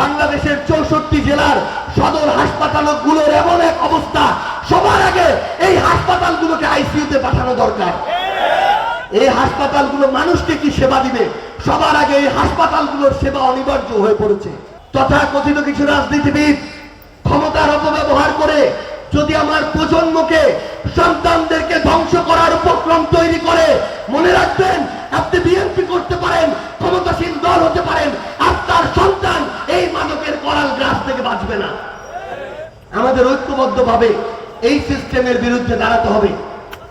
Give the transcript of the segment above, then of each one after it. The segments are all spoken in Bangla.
বাংলাদেশের 64 জেলার সদর হাসপাতালগুলোর এমন এক অবস্থা, সবার আগে এই হাসপাতালগুলোকে আইসিইউতে পাঠানো দরকার। এই হাসপাতালগুলো মানুষকে কি সেবা দিবে, সবার আগে এই হাসপাতালগুলোর সেবা অনিবার্য হয়ে পড়েছে। তথাকথিত কিছু রাজনীতিবিদ ক্ষমতার অপব্যবহার করে যদি আমার প্রজন্মকে, সন্তানদেরকে ধ্বংস করার উপক্রম তৈরি করে, মনে রাখবেন আপনি বিএনপি করতে পারেন, ক্ষমতাসীন দল হতে পারেন, আপনার সন্তান এই মাদকের করাল গ্রাস থেকে বাঁচবে না। আমাদের ঐক্যবদ্ধভাবে এই সিস্টেমের বিরুদ্ধে দাঁড়াতে হবে।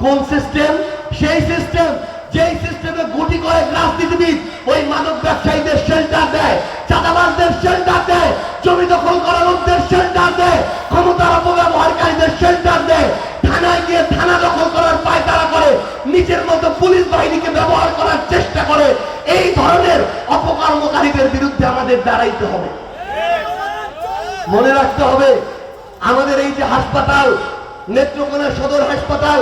কোন সিস্টেম? সেই সিস্টেম যেই সিস্টেমে গুটি কয়েক রাজনীতিবিদ ওই মাদক ব্যবসায়ীদের শেল্টার দেয়, চাঁদাবাজদের শেল্টার দেয়, জমি দখল করা লোকদের শেল্টার দেয়, ক্ষমতার অপব্যবহারকারীদের শেল্টার দেয়, থানায় গিয়ে থানা দখল করার পায়তারা করে, নিজের মতো পুলিশ বাহিনীকে ব্যবহার করার চেষ্টা করে। এই ধরনের অপকর্মকারীদের বিরুদ্ধে আমাদের দাঁড়াইতে হবে। মনে রাখতে হবে আমাদের এই যে হাসপাতাল, নেত্রকোনা সদর হাসপাতাল,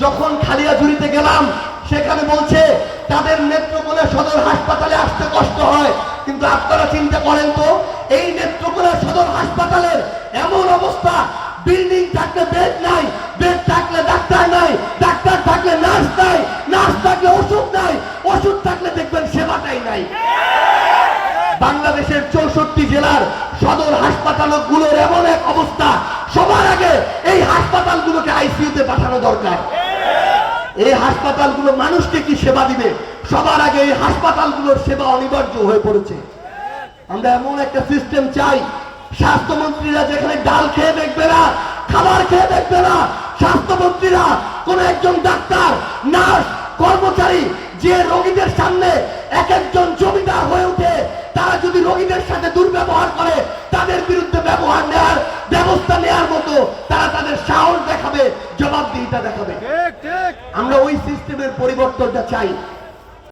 যখন খালিয়াঝুরিতে গেলাম সেখানে বলছে তাদের নেত্রকোনা সদর হাসপাতালে আসতে কষ্ট হয়। কিন্তু আপনারা চিন্তা করেন তো, এই নেত্রকোনা সদর হাসপাতালের এমন অবস্থা, বিল্ডিং থাকলে বেড নাই, বেড থাকলে ডাক্তার নাই, ডাক্তার থাকলে নার্স নাই, নার্স থাকলে ওষুধ নাই, ওষুধ থাকলে দেখবেন সেবাটাই নাই। বাংলাদেশের 64 জেলার সদর হাসপাতালগুলোর এমন এক অবস্থা, সবার আগে এই হাসপাতালগুলোকে আইসিইউতে পাঠানো দরকার। এই হাসপাতালগুলো মানুষকে কি সেবা দিবে, সবার আগে এই হাসপাতালগুলোর সেবা অনিবার্য হয়ে পড়েছে। আমরা এমন একটা সিস্টেম চাই, স্বাস্থ্যমন্ত্রীরা যেখানে ডাল খেয়ে দেখবে না, খাবার খেয়ে দেখবে না, স্বাস্থ্যমন্ত্রীরা কোন একজন ডাক্তার, নার্স, কর্মচারী যে রোগীদের সামনে এক একজন জমিদার হয়ে ওঠে, তারা যদি রোগীদের সাথে দুর্ব্যবহার করে, তাদের বিরুদ্ধে ব্যবস্থা নেওয়ার মতো তারা তাদের সাহস দেখাবে, জবাবদিহিতা দেখাবে। আমরা ওই সিস্টেমের পরিবর্তনটা চাই।